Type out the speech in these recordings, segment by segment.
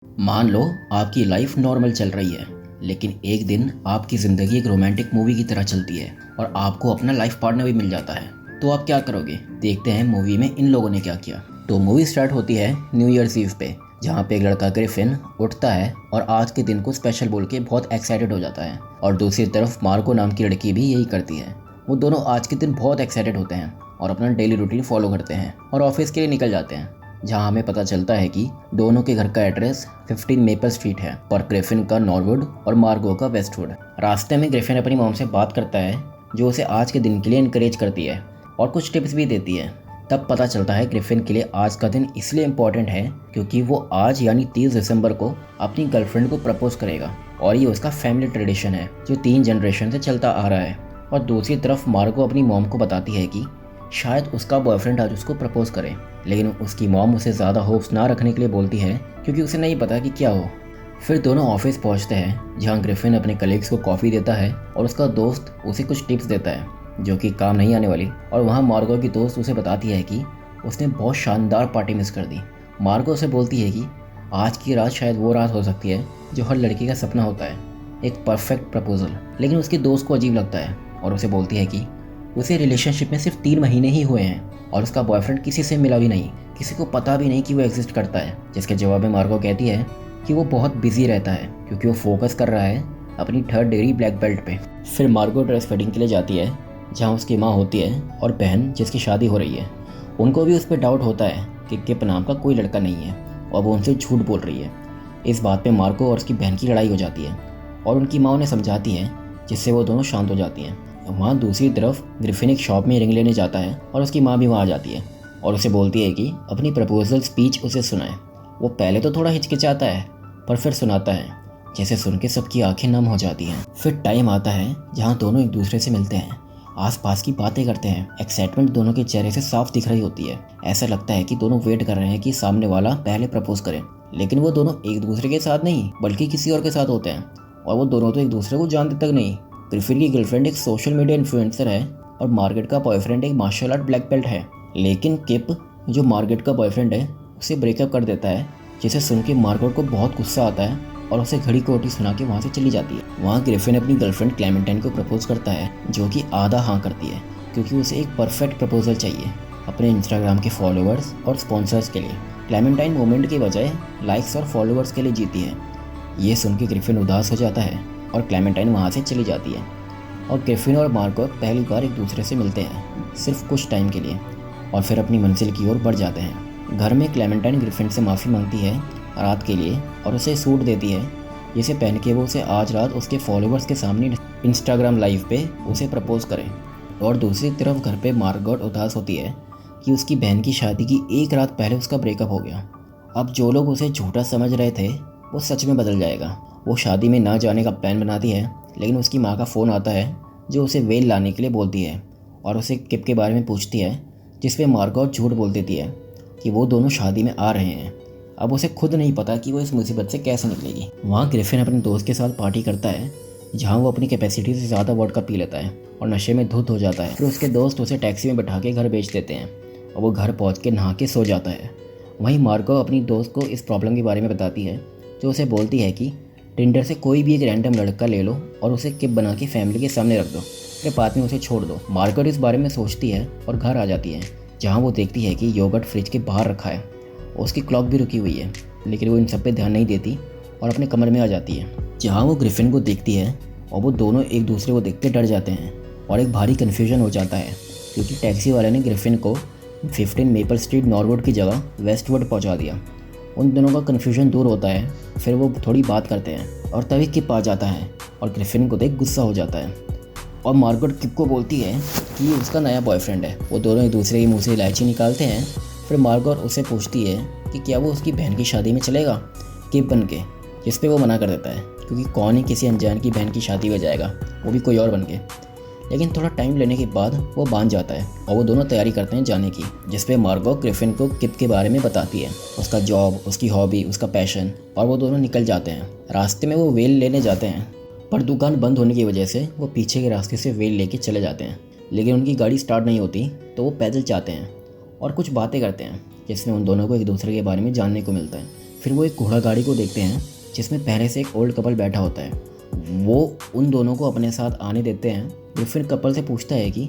मान लो आपकी life normal चल रही है, लेकिन एक दिन आपकी ज़िंदगी एक रोमांटिक मूवी की तरह चलती है और आपको अपना लाइफ पार्टनर भी मिल जाता है। तो आप क्या करोगे? देखते हैं मूवी में इन लोगों ने क्या किया। तो मूवी स्टार्ट होती है न्यू ईयर्स ईव पे, जहाँ पे एक लड़का ग्रिफिन उठता है और आज के दिन को स्पेशल बोल के बहुत एक्साइटेड हो जाता है। और दूसरी तरफ मार्को नाम की लड़की भी यही करती है। वो दोनों आज के दिन बहुत एक्साइटेड होते हैं और अपना डेली रूटीन फॉलो करते हैं और ऑफिस के लिए निकल जाते हैं, जहां हमें पता चलता है कि दोनों के घर का एड्रेस 15 मेपल स्ट्रीट है, पर ग्रिफिन का नॉर्वुड और मार्गो का वेस्टवुड। रास्ते में ग्रिफिन अपनी मॉम से बात करता है, जो उसे आज के दिन के लिए इनकरेज करती है और कुछ टिप्स भी देती है। तब पता चलता है ग्रिफिन के लिए आज का दिन इसलिए इम्पोर्टेंट है क्योंकि वो आज यानी 30 दिसंबर को अपनी गर्लफ्रेंड को प्रपोज करेगा और ये उसका फैमिली ट्रेडिशन है जो 3 जनरेशन से चलता आ रहा है। और दूसरी तरफ मार्गो अपनी मॉम को बताती है कि शायद उसका बॉयफ्रेंड आज उसको प्रपोज करे, लेकिन उसकी मॉम उसे ज़्यादा होप्स ना रखने के लिए बोलती है क्योंकि उसे नहीं पता कि क्या हो। फिर दोनों ऑफिस पहुंचते हैं, जहां ग्रिफिन अपने कलीग्स को कॉफ़ी देता है और उसका दोस्त उसे कुछ टिप्स देता है जो कि काम नहीं आने वाली। और वहां मार्गो की दोस्त उसे बताती है कि उसने बहुत शानदार पार्टी मिस कर दी। मार्गो उसे बोलती है कि आज की रात शायद वो रात हो सकती है जो हर लड़की का सपना होता है, एक परफेक्ट प्रपोजल। लेकिन उसके दोस्त को अजीब लगता है और उसे बोलती है कि उसे रिलेशनशिप में सिर्फ 3 महीने ही हुए हैं और उसका बॉयफ्रेंड किसी से मिला भी नहीं, किसी को पता भी नहीं कि वो एग्जिस्ट करता है। जिसके जवाब में मार्गो कहती है कि वो बहुत बिजी रहता है क्योंकि वो फोकस कर रहा है अपनी 3rd डिग्री ब्लैक बेल्ट पे। फिर मार्गो ड्रेस फिटिंग के लिए जाती है, जहाँ उसकी माँ होती है और बहन जिसकी शादी हो रही है। उनको भी उस पर डाउट होता है कि किप नाम का कोई लड़का नहीं है और वो उनसे झूठ बोल रही है। इस बात पे मार्गो और उसकी बहन की लड़ाई हो जाती है और उनकी माँ उन्हें समझाती है, जिससे वो दोनों शांत हो जाती हैं। वहाँ दूसरी तरफ ग्रिफिन एक शॉप में रिंग लेने जाता है और उसकी माँ भी वहाँ आ जाती है और उसे बोलती है कि अपनी प्रपोजल स्पीच उसे सुनाए। वो पहले तो थोड़ा हिचकिचाता है, पर फिर सुनाता है, जैसे सुन के सबकी आंखें नम हो जाती हैं। फिर टाइम आता है जहाँ दोनों एक दूसरे से मिलते हैं, आसपास की बातें करते हैं। एक्साइटमेंट दोनों के चेहरे से साफ दिख रही होती है। ऐसा लगता है कि दोनों वेट कर रहे हैं कि सामने वाला पहले प्रपोज करे, लेकिन वो दोनों एक दूसरे के साथ नहीं बल्कि किसी और के साथ होते हैं और वो दोनों तो एक दूसरे को जानते तक नहीं। ग्रिफिन की गर्लफ्रेंड एक सोशल मीडिया इन्फ्लुएंसर है और मार्गेट का बॉयफ्रेंड एक मार्शल आर्ट ब्लैक बेल्ट है। लेकिन किप, जो मार्गेट का बॉयफ्रेंड है, उसे ब्रेकअप कर देता है, जिसे सुन के मार्गेट को बहुत गुस्सा आता है और उसे घड़ी को रोटी सुना के वहाँ से चली जाती है। वहाँ ग्रिफिन अपनी गर्लफ्रेंड क्लेमेंटाइन को प्रपोज करता है, जो कि आधा हाँ करती है क्योंकि उसे एक परफेक्ट प्रपोजल चाहिए अपने इंस्टाग्राम के फॉलोअर्स और स्पॉन्सर्स के लिए। क्लेमेंटाइन मोमेंट के बजाय लाइक्स और फॉलोअर्स के लिए जीती है। ये सुन के ग्रिफिन उदास हो जाता है और क्लेमेंटाइन वहाँ से चली जाती है और ग्रिफिन और मार्गो पहली बार एक दूसरे से मिलते हैं, सिर्फ कुछ टाइम के लिए, और फिर अपनी मंजिल की ओर बढ़ जाते हैं। घर में क्लेमेंटाइन ग्रिफिन से माफ़ी मांगती है रात के लिए और उसे सूट देती है, जिसे पहन के वो उसे आज रात उसके फॉलोअर्स के सामने इंस्टाग्राम लाइव पे उसे प्रपोज करे। और दूसरी तरफ घर पे मार्गोट उदास होती है कि उसकी बहन की शादी की एक रात पहले उसका ब्रेकअप हो गया। अब जो लोग उसे झूठा समझ रहे थे वो सच में बदल जाएगा। वो शादी में ना जाने का प्लान बनाती है, लेकिन उसकी माँ का फ़ोन आता है जो उसे वेल लाने के लिए बोलती है और उसे किप के बारे में पूछती है, जिस पे मार्गोट झूठ बोल देती है कि वो दोनों शादी में आ रहे हैं। अब उसे खुद नहीं पता कि वो इस मुसीबत से कैसे निकलेगी। वहाँ ग्रिफिन अपने दोस्त के साथ पार्टी करता है, जहाँ वो अपनी कैपेसिटी से ज़्यादा वोडका पी लेता है और नशे में धुत हो जाता है। फिर उसके दोस्त उसे टैक्सी में बैठा के घर भेज देते हैं और वो घर पहुँच के नहा के सो जाता है। वहीं मार्गो अपनी दोस्त को इस प्रॉब्लम के बारे में बताती है, जो उसे बोलती है कि टिंडर से कोई भी एक रैंडम लड़का ले लो और उसे किप बना के फैमिली के सामने रख दो, फिर बाद में उसे छोड़ दो। मार्गरेट इस बारे में सोचती है और घर आ जाती है, जहाँ वो देखती है कि योगर्ट फ्रिज के बाहर रखा है और उसकी क्लॉक भी रुकी हुई है, लेकिन वो इन सब पे ध्यान नहीं देती और अपने कमरे में आ जाती है, जहाँ वो ग्रिफिन को देखती है और वो दोनों एक दूसरे को देखते डर जाते हैं और एक भारी कन्फ्यूजन हो जाता है क्योंकि टैक्सी वाले ने ग्रिफिन को 15 मेपल स्ट्रीट नॉर्वुड की जगह वेस्टवुड पहुँचा दिया। उन दोनों का कन्फ्यूजन दूर होता है, फिर वो थोड़ी बात करते हैं और तभी किप आ जाता है और ग्रिफिन को देख गुस्सा हो जाता है और मार्गरेट किप को बोलती है कि ये उसका नया बॉयफ्रेंड है। वो दोनों एक दूसरे के मुंह से इलायची निकालते हैं। फिर मार्गरेट उसे पूछती है कि क्या वो उसकी बहन की शादी में चलेगा किप बन के, जिस पे वो मना कर देता है क्योंकि कौन ही किसी अनजान की बहन की शादी में जाएगा, वो भी कोई और बन के। लेकिन थोड़ा टाइम लेने के बाद वो मान जाता है और वो दोनों तैयारी करते हैं जाने की, जिस पे मार्गो ग्रिफिन को किप के बारे में बताती है, उसका जॉब, उसकी हॉबी, उसका पैशन, और वो दोनों निकल जाते हैं। रास्ते में वो वेल लेने जाते हैं, पर दुकान बंद होने की वजह से वो पीछे के रास्ते से वेल लेके चले जाते हैं, लेकिन उनकी गाड़ी स्टार्ट नहीं होती तो वो पैदल जाते हैं और कुछ बातें करते हैं, जिसमें उन दोनों को एक दूसरे के बारे में जानने को मिलता है। फिर वो एक घोड़ा गाड़ी को देखते हैं जिसमें पहले से एक ओल्ड कपल बैठा होता है। वो उन दोनों को अपने साथ आने देते हैं। ग्रिफिन कपल से पूछता है कि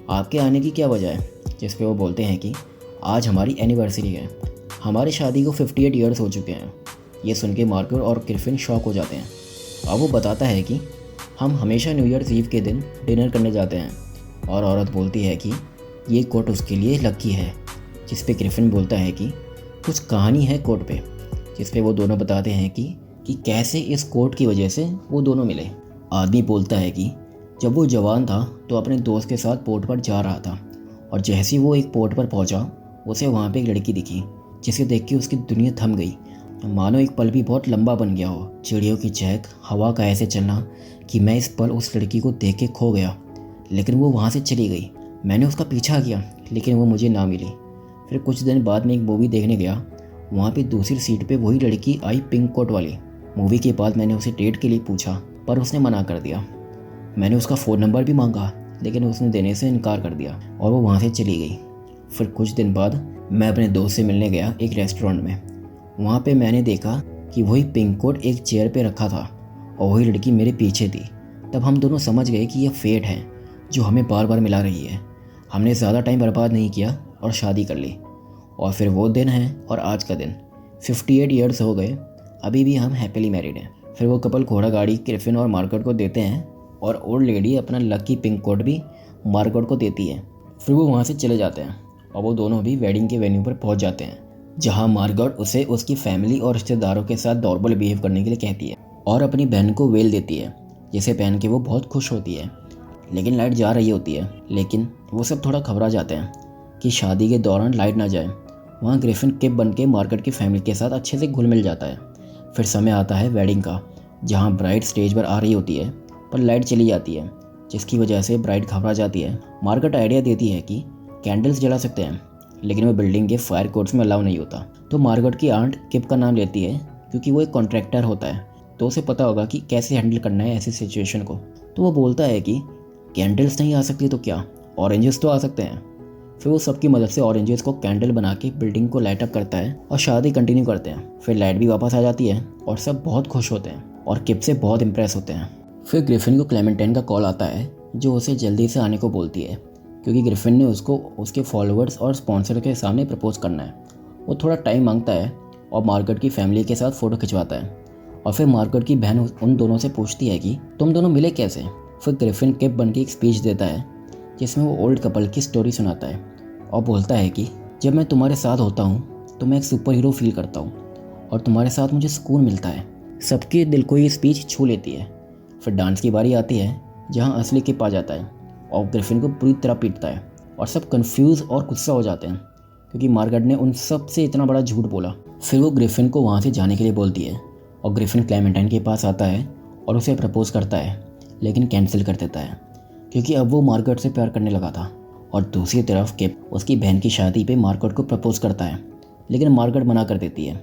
आपके आने की क्या वजह है, जिस पे वो बोलते हैं कि आज हमारी एनिवर्सरी है, हमारी शादी को 58 ईयर्स हो चुके हैं। ये सुन के मार्कर और ग्रिफिन शॉक हो जाते हैं। अब वो बताता है कि हम हमेशा न्यू ईयर्स ईव के दिन डिनर करने जाते हैं, और औरत बोलती है कि ये कोट उसके लिए लकी है, जिस पे ग्रिफिन बोलता है कि कुछ कहानी है कोट पे, जिस पे वो दोनों बताते हैं कि कैसे इस कोट की वजह से वो दोनों मिले। आदमी बोलता है कि जब वो जवान था तो अपने दोस्त के साथ पोर्ट पर जा रहा था, और जैसे ही वो एक पोर्ट पर पहुंचा उसे वहाँ पे एक लड़की दिखी, जिसे देख के उसकी दुनिया थम गई, मानो एक पल भी बहुत लंबा बन गया हो। चिड़ियों की चहक, हवा का ऐसे चलना कि मैं इस पल उस लड़की को देख के खो गया, लेकिन वो वहाँ से चली गई। मैंने उसका पीछा किया लेकिन वो मुझे ना मिली। फिर कुछ दिन बाद में एक मूवी देखने गया, वहाँ पे दूसरी सीट पे वही लड़की आई, पिंक कोट वाली। मूवी के बाद मैंने उसे डेट के लिए पूछा पर उसने मना कर दिया। मैंने उसका फ़ोन नंबर भी मांगा लेकिन उसने देने से इनकार कर दिया और वो वहाँ से चली गई। फिर कुछ दिन बाद मैं अपने दोस्त से मिलने गया एक रेस्टोरेंट में। वहाँ पे मैंने देखा कि वही पिंक कोट एक चेयर पे रखा था और वही लड़की मेरे पीछे थी। तब हम दोनों समझ गए कि यह फेट है जो हमें बार बार मिला रही है। हमने ज़्यादा टाइम बर्बाद नहीं किया और शादी कर ली। और फिर वो दिन है और आज का दिन 58 ईयर्स हो गए, अभी भी हम हैप्पीली मैरिड हैं। फिर वो कपल घोड़ा गाड़ी ग्रिफिन और मार्गरेट को देते हैं और ओल्ड लेडी अपना लकी पिंक कोट भी मार्गरेट को देती है। फिर वो वहाँ से चले जाते हैं और वो दोनों भी वेडिंग के वेन्यू पर पहुँच जाते हैं, जहाँ मार्गरेट उसे उसकी फैमिली और रिश्तेदारों के साथ नॉर्मल बिहेव करने के लिए कहती है और अपनी बहन को वेल देती है, जिसे पहन के वो बहुत खुश होती है। लेकिन लाइट जा रही होती है, लेकिन वो सब थोड़ा घबरा जाते हैं कि शादी के दौरान लाइट ना जाए। वहाँ ग्रिफिन किप बन के मार्गरेट की फैमिली के साथ अच्छे से घुल मिल जाता है। फिर समय आता है वेडिंग का, जहाँ ब्राइड स्टेज पर आ रही होती है पर लाइट चली जाती है, जिसकी वजह से ब्राइड घबरा जाती है। मार्गरेट आइडिया देती है कि कैंडल्स जला सकते हैं, लेकिन वो बिल्डिंग के फायर कोड्स में अलाउ नहीं होता। तो मार्गरेट की आंट किप का नाम लेती है क्योंकि वो एक कॉन्ट्रैक्टर होता है, तो उसे पता होगा कि कैसे हैंडल करना है ऐसी सिचुएशन को। तो वो बोलता है कि कैंडल्स नहीं आ सकती तो क्या, ऑरेंजेस तो आ सकते हैं। फिर वो सबकी मदद से ऑरेंजेस को कैंडल बना के बिल्डिंग को लाइट अप करता है और शादी कंटिन्यू करते हैं। फिर लाइट भी वापस आ जाती है और सब बहुत खुश होते हैं और किप से बहुत इंप्रेस होते हैं। फिर ग्रिफिन को क्लेमेंटाइन का कॉल आता है, जो उसे जल्दी से आने को बोलती है क्योंकि ग्रिफिन ने उसको उसके फॉलोअर्स और स्पॉन्सर के सामने प्रपोज करना है। वो थोड़ा टाइम मांगता है और मार्गरेट की फैमिली के साथ फ़ोटो खिंचवाता है। और फिर मार्गरेट की बहन उन दोनों से पूछती है कि तुम दोनों मिले कैसे। फिर ग्रिफिन किप बन के एक स्पीच देता है जिसमें वो ओल्ड कपल की स्टोरी सुनाता है और बोलता है कि जब मैं तुम्हारे साथ होता हूँ तो मैं एक सुपर हीरो फील करता हूँ और तुम्हारे साथ मुझे सुकून मिलता है। सबके दिल को ये स्पीच छू लेती है। फिर डांस की बारी आती है, जहाँ असली किप आ जाता है और ग्रिफिन को पूरी तरह पीटता है और सब कंफ्यूज और गुस्सा हो जाते हैं क्योंकि मार्गरेट ने उन सब से इतना बड़ा झूठ बोला। फिर वो ग्रिफिन को वहाँ से जाने के लिए बोलती है और ग्रिफिन क्लेमेंटाइन के पास आता है और उसे प्रपोज करता है, लेकिन कैंसिल कर देता है क्योंकि अब वो मार्गरेट से प्यार करने लगा था। और दूसरी तरफ किप उसकी बहन की शादी पे मार्गरेट को प्रपोज करता है, लेकिन मार्गरेट मना कर देती है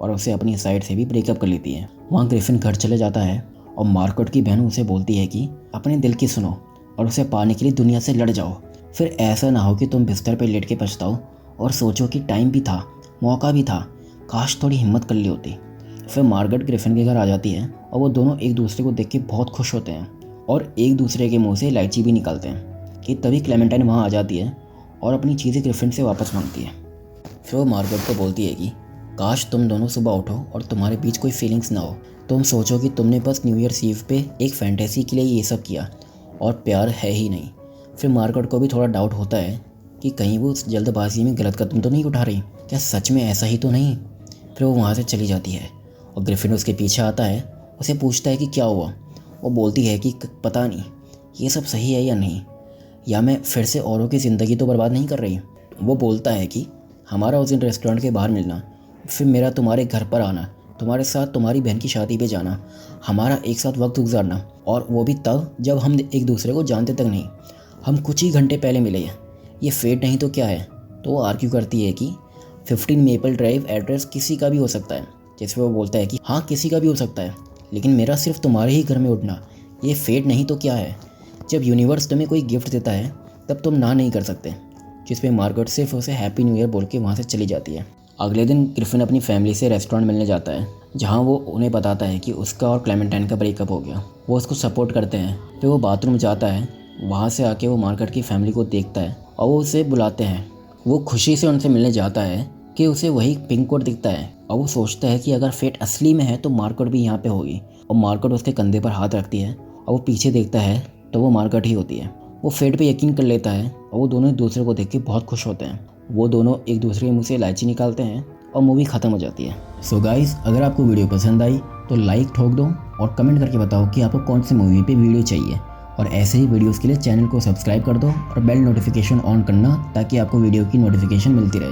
और उसे अपनी साइड से भी ब्रेकअप कर लेती है। वहाँ ग्रिफिन घर चले जाता है और मार्गरेट की बहन उसे बोलती है कि अपने दिल की सुनो और उसे पाने के लिए दुनिया से लड़ जाओ। फिर ऐसा ना हो कि तुम बिस्तर पर लेट के पछताओ और सोचो कि टाइम भी था, मौका भी था, काश थोड़ी हिम्मत कर ली होती। फिर मार्गरेट ग्रिफिन के घर आ जाती है और वो दोनों एक दूसरे को देख के बहुत खुश होते हैं और एक दूसरे के मुंह से इलायची भी निकालते हैं कि तभी क्लेमेंटाइन वहाँ आ जाती है और अपनी चीज़ें ग्रिफिन से वापस मांगती है। फिर वो मार्गरेट को बोलती है कि काश तुम दोनों सुबह उठो और तुम्हारे बीच कोई फीलिंग्स ना हो, तुम सोचो कि तुमने बस न्यू ईयर्स ईव पे एक फैंटेसी के लिए ये सब किया और प्यार है ही नहीं। फिर मार्गरेट को भी थोड़ा डाउट होता है कि कहीं वो जल्दबाजी में गलत कदम तो नहीं उठा रही, क्या सच में ऐसा ही तो नहीं। फिर वो वहाँ से चली जाती है और ग्रिफिन उसके पीछे आता है, उसे पूछता है कि क्या हुआ। वो बोलती है कि पता नहीं ये सब सही है या नहीं, या मैं फिर से औरों की ज़िंदगी तो बर्बाद नहीं कर रही। वो बोलता है कि हमारा उस दिन रेस्टोरेंट के बाहर मिलना, फिर मेरा तुम्हारे घर पर आना, तुम्हारे साथ तुम्हारी बहन की शादी पे जाना, हमारा एक साथ वक्त गुजारना, और वो भी तब जब हम एक दूसरे को जानते तक नहीं, हम कुछ ही घंटे पहले मिले हैं, ये फेट नहीं तो क्या है। तो वो आर्ग्यू करती है कि 15 मेपल ड्राइव एड्रेस किसी का भी हो सकता है, जिसमें वो बोलता है कि हाँ किसी का भी हो सकता है, लेकिन मेरा सिर्फ तुम्हारे ही घर में उठना ये फेट नहीं तो क्या है। जब यूनिवर्स तुम्हें कोई गिफ्ट देता है तब तुम ना नहीं कर सकते। जिसमें मार्गरेट सिर्फ उसे हैप्पी न्यू ईयर बोल के वहाँ से चली जाती है। अगले दिन ग्रिफिन अपनी फैमिली से रेस्टोरेंट मिलने जाता है, जहाँ वो उन्हें बताता है कि उसका और क्लेमेंटाइन का ब्रेकअप हो गया। वो उसको सपोर्ट करते हैं। फिर वो बाथरूम जाता है। वहाँ से आके वो मार्गारेट की फैमिली को देखता है और वो उसे बुलाते हैं। वो खुशी से उनसे मिलने जाता है कि उसे वही पिंक कोट दिखता है और वो सोचता है कि अगर फेट असली में है तो मार्गारेट भी यहाँ पे होगी। और मार्गारेट उसके कंधे पर हाथ रखती है और वो पीछे देखता है तो वो मार्गारेट ही होती है। वो फेट पे यकीन कर लेता है और वो दोनों एक दूसरे को देख के बहुत खुश होते हैं। वो दोनों एक दूसरे के मुंह से इलायची निकालते हैं और मूवी ख़त्म हो जाती है। सो गाइस, अगर आपको वीडियो पसंद आई तो लाइक ठोक दो और कमेंट करके बताओ कि आपको कौन सी मूवी पे वीडियो चाहिए। और ऐसे ही वीडियोस के लिए चैनल को सब्सक्राइब कर दो और बेल नोटिफिकेशन ऑन करना, ताकि आपको वीडियो की नोटिफिकेशन मिलती रहे।